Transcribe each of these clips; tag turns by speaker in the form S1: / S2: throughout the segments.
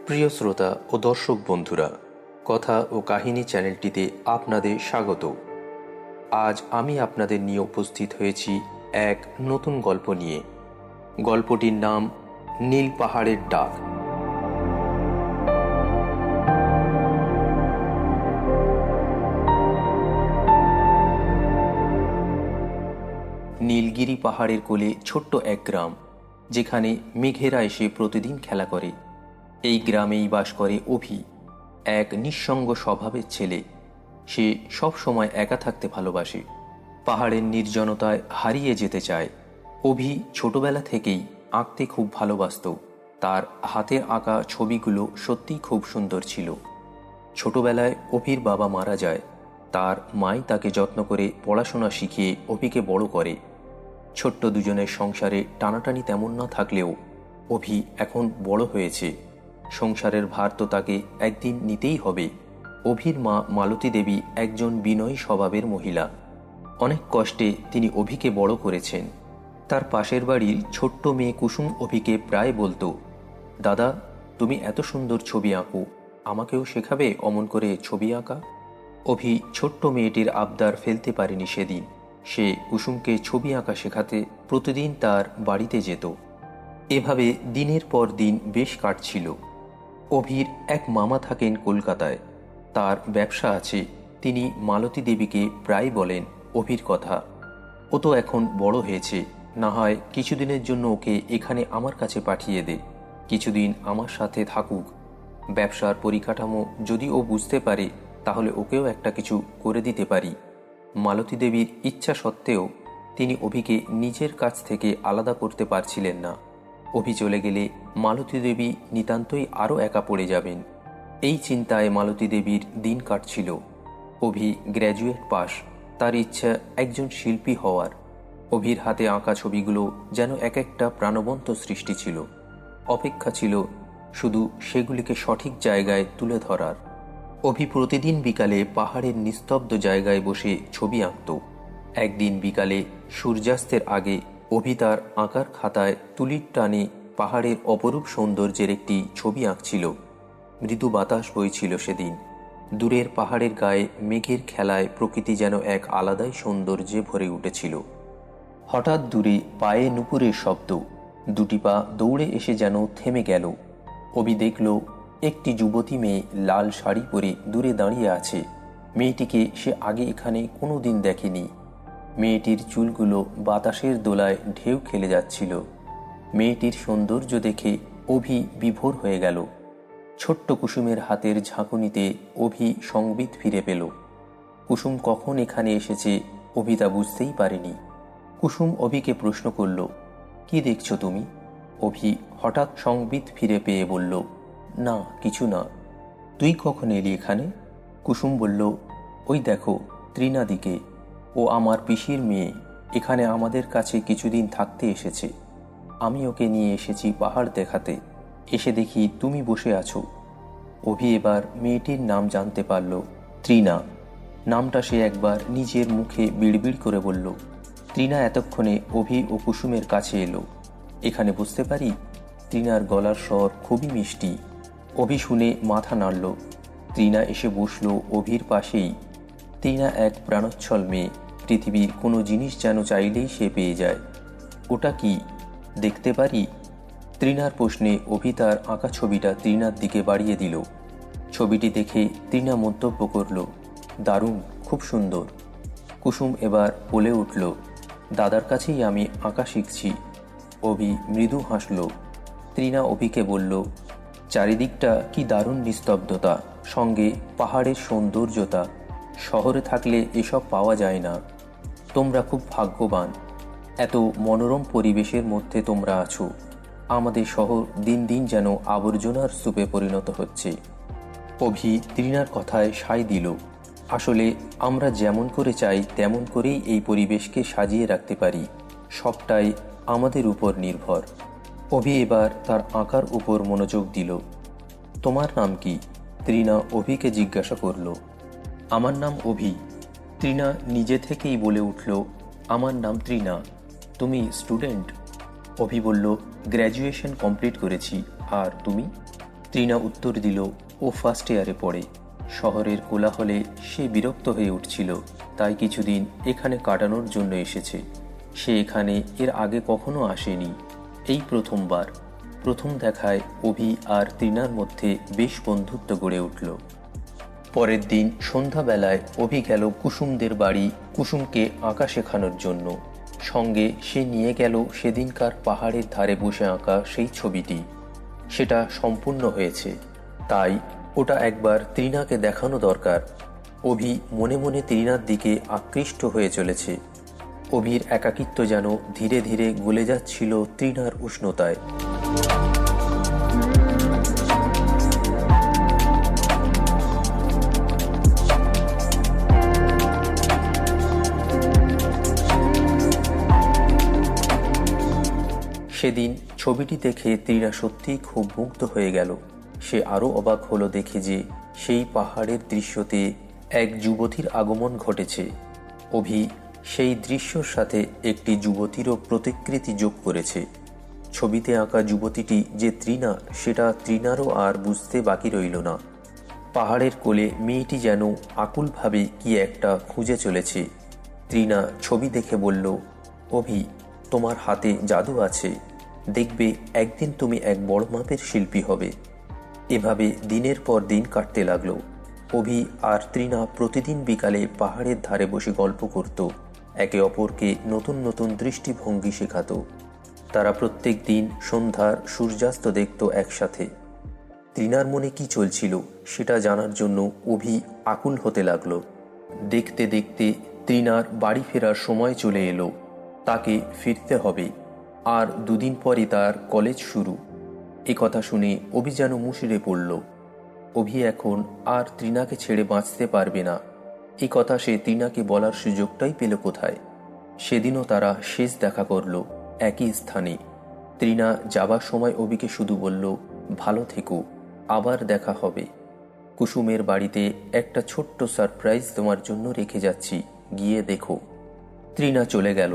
S1: প্রিয় শ্রোতা ও দর্শক বন্ধুরা, কথা ও কাহিনী চ্যানেলটিতে আপনাদের স্বাগত। আজ আমি আপনাদের নিয়ে উপস্থিত হয়েছি এক নতুন গল্প নিয়ে। গল্পটির নাম নীল পাহাড়ের ডাক। নীলগিরি পাহাড়ের কোলে ছোট্ট এক গ্রাম, যেখানে মেঘেরা এসে প্রতিদিন খেলা করে। এই গ্রামেই বাস করে অভি, এক নিঃসঙ্গ স্বভাবের ছেলে। সে সব সময় একা থাকতে ভালোবাসে, পাহাড়ের নির্জনতায় হারিয়ে যেতে চায়। অভি ছোটবেলা থেকেই আঁকতে খুব ভালোবাসত। তার হাতের আঁকা ছবিগুলো সত্যিই খুব সুন্দর ছিল। ছোটবেলায় অভির বাবা মারা যায়। তার মাই তাকে যত্ন করে পড়াশোনা শিখিয়ে অভিকে বড় করে। ছোট্ট দুজনের সংসারে টানাটানি তেমন না থাকলেও অভি এখন বড় হয়েছে। সংসারের ভার তো তাকে একদিন নিতেই হবে। অভির মা মালতী দেবী একজন বিনয়ী স্বভাবের মহিলা। অনেক কষ্টে তিনি অভিকে বড় করেছেন। তার পাশের বাড়ির ছোট্ট মেয়ে কুসুম অভিকে প্রায় বলতো, দাদা, তুমি এত সুন্দর ছবি আঁকো, আমাকেও শেখাবে অমন করে ছবি আঁকা? অভি ছোট্ট মেয়েটির আবদার ফেলতে পারেনি সেদিন। সে কুসুমকে ছবি আঁকা শেখাতে প্রতিদিন তার বাড়িতে যেত। এভাবে দিনের পর দিন বেশ কাটছিল। অভির এক মামা থাকেন কলকাতায়, তার ব্যবসা আছে। তিনি মালতী দেবীকে প্রায় বলেন অভির কথা। ও তো এখন বড় হয়েছে, না হয় কিছুদিনের জন্য ওকে এখানে আমার কাছে পাঠিয়ে দে, কিছুদিন আমার সাথে থাকুক। ব্যবসার পরিকাঠামো যদি ও বুঝতে পারে, তাহলে ওকেও একটা কিছু করে দিতে পারি। মালতী দেবীর ইচ্ছা সত্ত্বেও তিনি অভিকে নিজের কাছ থেকে আলাদা করতে পারছিলেন না। অভি চলে গেলে মালতী দেবী নিতান্তই আরও একা পড়ে যাবেন। এই চিন্তায় মালতী দেবীর দিন কাটছিল। অভি গ্র্যাজুয়েট পাস, তার ইচ্ছা একজন শিল্পী হওয়ার। অভির হাতে আঁকা ছবিগুলো যেন এক একটা প্রাণবন্ত সৃষ্টি ছিল। অপেক্ষা ছিল শুধু সেগুলিকে সঠিক জায়গায় তুলে ধরার। অভি প্রতিদিন বিকালে পাহাড়ের নিস্তব্ধ জায়গায় বসে ছবি আঁকত। একদিন বিকালে সূর্যাস্তের আগে অভি তার আঁকার খাতায় তুলির টানে পাহাড়ের অপরূপ সৌন্দর্যের একটি ছবি আঁকছিল। মৃদু বাতাস বইছিল সেদিন। দূরের পাহাড়ের গায়ে মেঘের খেলায় প্রকৃতি যেন এক আলাদাই সৌন্দর্যে ভরে উঠেছিল। হঠাৎ দূরে পায়ে নুপুরের শব্দ। দুটি পা দৌড়ে এসে যেন থেমে গেল। অভি দেখল একটি যুবতী মেয়ে লাল শাড়ি পরে দূরে দাঁড়িয়ে আছে। মেয়েটিকে সে আগে এখানে কোনো দিন দেখেনি। মেয়েটির চুলগুলো বাতাসের দোলায় ঢেউ খেলে যাচ্ছিল। মেয়েটির সৌন্দর্য দেখে অভি বিভোর হয়ে গেল। ছোট্ট কুসুমের হাতের ঝাঁকুনিতে অভি সংবিত ফিরে পেল। কুসুম কখন এখানে এসেছে অভি তা বুঝতেই পারেনি। কুসুম অভিকে প্রশ্ন করল, কি দেখছো তুমি? অভি হঠাৎ সংবিত ফিরে পেয়ে বলল, না কিছু না। তুই কখন এলি এখানে? কুসুম বলল, ওই দেখো ত্রিনাদিকে, ও আমার পিসির মেয়ে, এখানে আমাদের কাছে কিছুদিন থাকতে এসেছে। আমি ওকে নিয়ে এসেছি পাহাড় দেখাতে। এসে দেখি তুমি বসে আছো। অভি এবার মেয়েটির নাম জানতে পারল, ত্রিনা। নামটা সে একবার নিজের মুখে বিড়বিড় করে বলল। ত্রিনা এতক্ষণে অভি ও কুসুমের কাছে এলো। এখানে বুঝতে পারি? ত্রিনার গলার স্বর খুবই মিষ্টি। অভি শুনে মাথা নাড়ল। ত্রিনা এসে বসল অভির পাশেই। ত্রিনা এক প্রাণোচ্ছল মেয়ে। পৃথিবীর কোনো জিনিস যেন চাইলেই সে পেয়ে যায়। ওটা কি দেখতে পারি? ত্রিনার প্রশ্নে অভি তার আঁকা ছবিটা ত্রিনার দিকে বাড়িয়ে দিল। ছবিটি দেখে ত্রিনা মন্তব্য করল, দারুণ, খুব সুন্দর। কুসুম এবার বলে উঠল, দাদার কাছেই আমি আঁকা শিখছি। অভি মৃদু হাসল। ত্রিনা অভিকে বলল, চারিদিকটা কি দারুণ নিস্তব্ধতা, সঙ্গে পাহাড়ের সৌন্দর্যতা। শহরে থাকলে এসব পাওয়া যায় না। তোমরা খুব ভাগ্যবান, এত মনোরম পরিবেশের মধ্যে তোমরা আছো। আমাদের শহর দিন দিন যেন আবর্জনার স্তূপে পরিণত হচ্ছে। অভি ত্রিনার কথায় সায় দিল। আসলে আমরা যেমন করে চাই তেমন করেই এই পরিবেশকে সাজিয়ে রাখতে পারি। সবটাই আমাদের উপর নির্ভর। অভি এবার তার আঁকার উপর মনোযোগ দিল। তোমার নাম কি? ত্রিনা অভিকে জিজ্ঞাসা করল। আমার নাম অভি। ত্রিনা নিজে থেকেই বলে উঠল, আমার নাম ত্রিনা। তুমি স্টুডেন্ট? অভি বলল, গ্র্যাজুয়েশন কমপ্লিট করেছি। আর তুমি? তৃণা উত্তর দিল, ও ফার্স্ট ইয়ারে পড়ে। শহরের কোলাহলে সে বিরক্ত হয়ে উঠছিল, তাই কিছুদিন এখানে কাটানোর জন্য এসেছে। সে এখানে এর আগে কখনো আসেনি, এই প্রথমবার। প্রথম দেখায় অভি আর তৃণার মধ্যে বেশ বন্ধুত্ব গড়ে উঠল। পরের দিন সন্ধ্যাবেলায় অভি গেল কুসুমদের বাড়ি কুসুমকে আঁকা শেখানোর জন্য। সঙ্গে সে নিয়ে গেল সেদিনকার পাহাড়ের ধারে বসে আঁকা সেই ছবিটি। সেটা সম্পূর্ণ হয়েছে, তাই ওটা একবার তৃণাকে দেখানো দরকার। অভি মনে মনে তৃণার দিকে আকৃষ্ট হয়ে চলেছে। অভির একাকিত্ব যেন ধীরে ধীরে গলে যাচ্ছিল তৃণার উষ্ণতায়। সেদিন ছবিটি দেখে তৃণা সত্যিই খুব মুগ্ধ হয়ে গেল। সে আরও অবাক হলো দেখে যে সেই পাহাড়ের দৃশ্যতে এক যুবতীর আগমন ঘটেছে। অভি সেই দৃশ্যর সাথে একটি যুবতীরও প্রতিকৃতি যোগ করেছে। ছবিতে আঁকা যুবতীটি যে তৃণা, সেটা তৃণারও আর বুঝতে বাকি রইল না। পাহাড়ের কোলে মেয়েটি যেন আকুলভাবে কি একটা খুঁজে চলেছে। তৃণা ছবি দেখে বলল, অভি, তোমার হাতে জাদু আছে, দেখবে একদিন তুমি এক বড় মাপের শিল্পী হবে। এভাবে দিনের পর দিন কাটতে লাগলো। অভি আর তৃণা প্রতিদিন বিকালে পাহাড়ের ধারে বসে গল্প করত, একে অপরকে নতুন নতুন দৃষ্টিভঙ্গি শেখাতো। তারা প্রত্যেক দিন সন্ধ্যার সূর্যাস্ত দেখত একসাথে। তৃণার মনে কি চলছিল সেটা জানার জন্য অভি আকুল হতে লাগলো। দেখতে দেখতে তৃণার বাড়ি ফেরার সময় চলে এলো। তাকে ফিরতে হবে, আর দুদিন পরই তার কলেজ শুরু। এ কথা শুনে অভি যেন মুষড়ে পড়ল। অভি এখন আর তৃণাকে ছেড়ে বাঁচতে পারবে না। এ কথা সে তৃণাকে বলার সুযোগটাই পেল কোথায়। সেদিনও তারা শেষ দেখা করল একই স্থানে। তৃণা যাবার সময় অভিকে শুধু বলল, ভালো থেকো, আবার দেখা হবে। কুসুমের বাড়িতে একটা ছোট্ট সারপ্রাইজ তোমার জন্য রেখে যাচ্ছি, গিয়ে দেখো। তৃণা চলে গেল।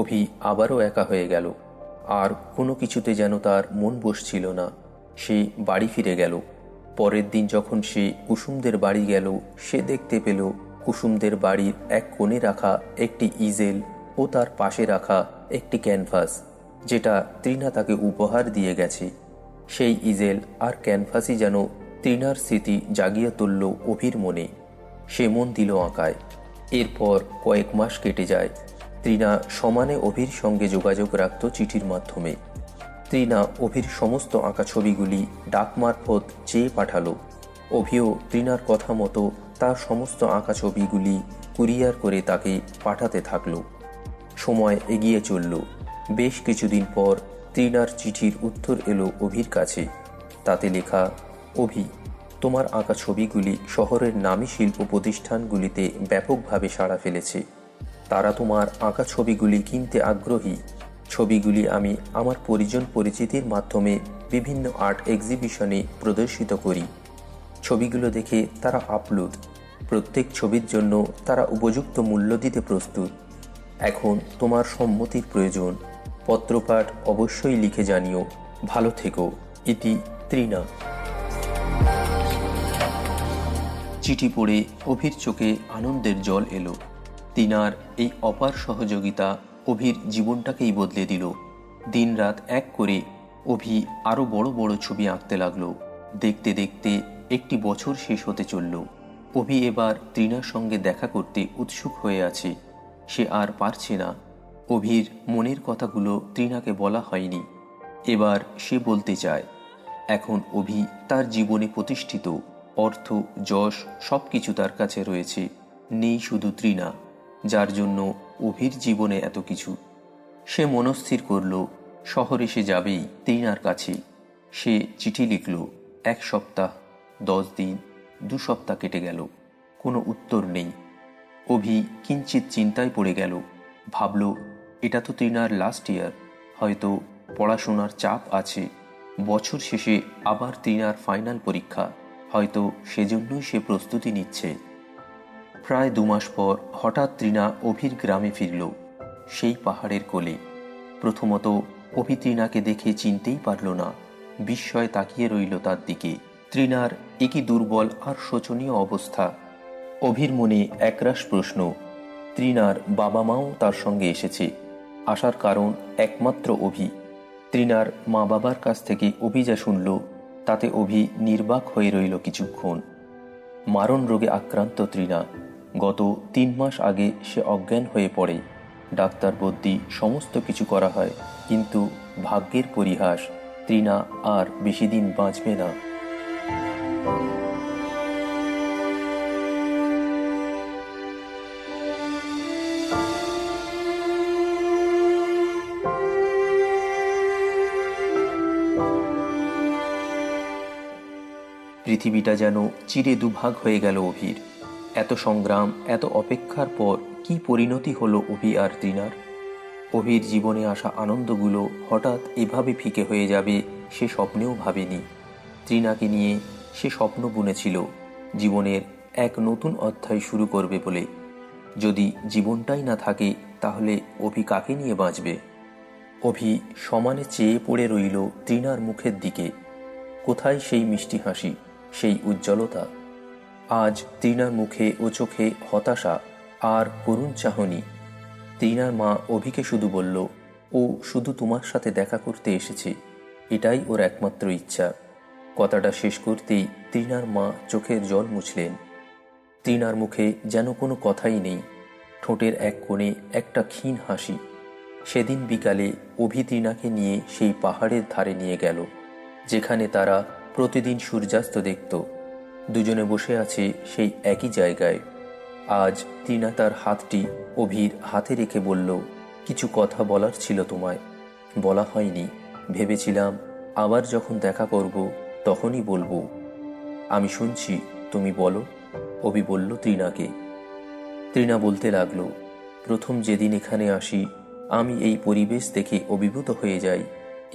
S1: অভি আবারও একা হয়ে গেল। আর কোনো কিছুতে যেন তার মন বসছিল না। সে বাড়ি ফিরে গেল। পরের দিন যখন সে কুসুমদের বাড়ি গেল, সে দেখতে পেল কুসুমদের বাড়ির এক কোণে রাখা একটি ইজেল ও তার পাশে রাখা একটি ক্যানভাস, যেটা তৃণা তাকে উপহার দিয়ে গেছে। সেই ইজেল আর ক্যানভাসই যেন তৃণার স্মৃতি জাগিয়ে তুলল অভির মনে। সে মন দিল আঁকায়। এরপর কয়েক মাস কেটে যায়। তৃণা সমানে অভির সঙ্গে যোগাযোগ রাখত চিঠির মাধ্যমে। তৃণা অভির সমস্ত আঁকা ছবিগুলি ডাক মারফত চেয়ে পাঠালো। অভিও তৃণার কথা মতো তার সমস্ত আঁকা ছবিগুলি কুরিয়ার করে তাকে পাঠাতে থাকলো। সময় এগিয়ে চলল। বেশ কিছুদিন পর তৃণার চিঠির উত্তর এলো অভির কাছে। তাতে লেখা, অভি, তোমার আঁকা ছবিগুলি শহরের নামী শিল্প প্রতিষ্ঠানগুলিতে ব্যাপকভাবে সাড়া ফেলেছে। তারা তোমার আঁকা ছবিগুলি কিনতে আগ্রহী। ছবিগুলি আমি আমার পরিজন পরিচিতির মাধ্যমে বিভিন্ন আর্ট এক্সিবিশনে প্রদর্শিত করি। ছবিগুলো দেখে তারা আপ্লুত। প্রত্যেক ছবির জন্য তারা উপযুক্ত মূল্য দিতে প্রস্তুত। এখন তোমার সম্মতির প্রয়োজন। পত্রপাঠ অবশ্যই লিখে জানিও। ভালো থেকো। ইতি, তৃণা। চিঠি পড়ে অভির চোখে আনন্দের জল এলো। তৃণার এই অপার সহযোগিতা অভির জীবনটাকেই বদলে দিল। দিনরাত এক করে অভি আরও বড় বড় ছবি আঁকতে লাগলো। দেখতে দেখতে একটি বছর শেষ হতে চলল। অভি এবার তৃণার সঙ্গে দেখা করতে উৎসুক হয়ে আছে। সে আর পারছে না। অভির মনের কথাগুলো তৃণাকে বলা হয়নি, এবার সে বলতে চায়। এখন অভি তার জীবনে প্রতিষ্ঠিত। অর্থ, যশ সব কিছু তার কাছে রয়েছে। নেই শুধু তৃণা, যার জন্য অভির জীবনে এত কিছু। সে মনস্থির করল শহরে সে যাবেই তৃণার কাছে। সে চিঠি লিখল। 1 সপ্তাহ, 10 দিন, 2 সপ্তাহ কেটে গেল। কোনো উত্তর নেই। অভি কিঞ্চিত চিন্তায় পড়ে গেল। ভাবল, এটা তো তৃণার লাস্ট ইয়ার, হয়তো পড়াশোনার চাপ আছে। বছর শেষে আবার তৃণার ফাইনাল পরীক্ষা, হয়তো সেজন্যই সে প্রস্তুতি নিচ্ছে। প্রায় 2 মাস পর হঠাৎ তৃণা অভির গ্রামে ফিরল, সেই পাহাড়ের কোলে। প্রথমত অভি তৃণাকে দেখে চিনতেই পারল না। বিস্ময়ে তাকিয়ে রইল তার দিকে। তৃণার একই দুর্বল আর শোচনীয় অবস্থা। অভির মনে একরাশ প্রশ্ন। তৃণার বাবা মাও তার সঙ্গে এসেছে, আসার কারণ একমাত্র অভি। তৃণার মা বাবার কাছ থেকে অভি যা শুনল তাতে অভি নির্বাক হয়ে রইল কিছুক্ষণ। মারণ রোগে আক্রান্ত তৃণা। গত 3 মাস আগে সে অজ্ঞান হয়ে পড়ে। ডাক্তার বদ্যি সমস্ত কিছু করা হয়, কিন্তু ভাগ্যের পরিহাস, তৃণা আর বেশি দিন বাঁচবে না। পৃথিবীটা যেন চিরে দুভাগ হয়ে গেল অভির। এত সংগ্রাম, এত অপেক্ষার পর কি পরিণতি হলো অভি আর তৃণার? অভির জীবনে আসা আনন্দগুলো হঠাৎ এভাবে ফিকে হয়ে যাবে সে স্বপ্নেও ভাবেনি। তৃণাকে নিয়ে সে স্বপ্ন বুনেছিল জীবনের এক নতুন অধ্যায় শুরু করবে বলে। যদি জীবনটাই না থাকে তাহলে অভি কাকে নিয়ে বাঁচবে? অভি সমানে চেয়ে পড়ে রইল তৃণার মুখের দিকে। কোথায় সেই মিষ্টি হাসি, সেই উজ্জ্বলতা? আজ তৃণার মুখে ও চোখে হতাশা আর করুণ চাহনি। তৃণার মা অভিকে শুধু বলল, ও শুধু তোমার সাথে দেখা করতে এসেছে, এটাই ওর একমাত্র ইচ্ছা। কথাটা শেষ করতেই তৃণার মা চোখের জল মুছলেন। তৃণার মুখে যেন কোনো কথাই নেই, ঠোঁটের এক কোণে একটা ক্ষীণ হাসি। সেদিন বিকালে অভি তৃণাকে নিয়ে সেই পাহাড়ের ধারে নিয়ে গেল, যেখানে তারা প্রতিদিন সূর্যাস্ত দেখত। দুজনে বসে আছে সেই একই জায়গায়। আজ তৃণা তার হাতটি অভির হাতে রেখে বলল, কিছু কথা বলার ছিল তোমায়, বলা হয়নি। ভেবেছিলাম আবার যখন দেখা করব তখনই বলবো। আমি শুনছি, তুমি বলো, অভি বলল তৃণাকে। তৃণা বলতে লাগলো, প্রথম যেদিন এখানে আসি আমি এই পরিবেশ দেখে অভিভূত হয়ে যাই।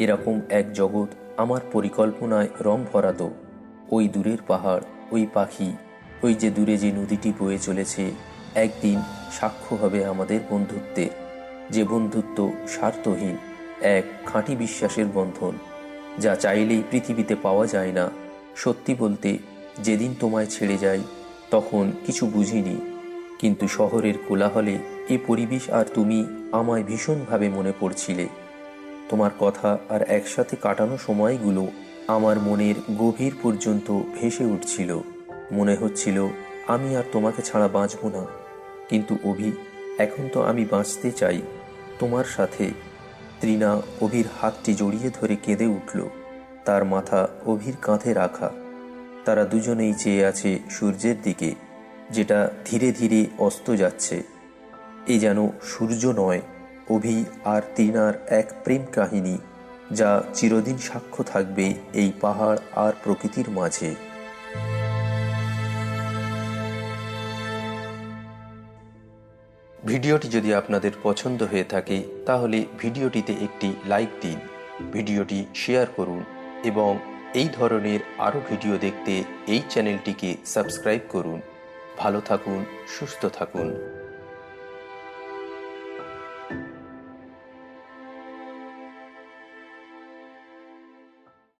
S1: এরকম এক জগৎ আমার পরিকল্পনায় রং ভরাতো। ওই দূরের পাহাড়, ওই পাখি, ওই যে দূরে যে নদীটি বয়ে চলেছে, একদিন সাক্ষ্য হবে আমাদের বন্ধুত্বের। যে বন্ধুত্ব স্বার্থহীন, এক খাঁটি বিশ্বাসের বন্ধন, যা চাইলেই পৃথিবীতে পাওয়া যায় না। সত্যি বলতে, যেদিন তোমায় ছেড়ে যাই তখন কিছু বুঝিনি, কিন্তু শহরের কোলাহলে এই পরিবেশ আর তুমি আমায় ভীষণভাবে মনে পড়ছিলে। তোমার কথা আর একসাথে কাটানো সময়গুলো আমার মনের গভীর পর্যন্ত ভেসে উঠছিল। মনে হচ্ছিল আমি আর তোমাকে ছাড়া বাঁচব না। কিন্তু অভি, এখন তো আমি বাঁচতে চাই তোমার সাথে। তৃণা অভির হাতটি জড়িয়ে ধরে কেঁদে উঠল, তার মাথা অভির কাঁধে রাখা। তারা দুজনেই চেয়ে আছে সূর্যের দিকে, যেটা ধীরে ধীরে অস্ত যাচ্ছে। এ যেন সূর্য নয়, অভি আর তৃণার এক প্রেম কাহিনী, যা চিরদিন সাক্ষ্য থাকবে এই পাহাড় আর প্রকৃতির মাঝে। ভিডিওটি যদি আপনাদের পছন্দ হয়ে থাকে তাহলে ভিডিওটিতে একটি লাইক দিন, ভিডিওটি শেয়ার করুন এবং এই ধরনের আরও ভিডিও দেখতে এই চ্যানেলটিকে সাবস্ক্রাইব করুন। ভালো থাকুন, সুস্থ থাকুন।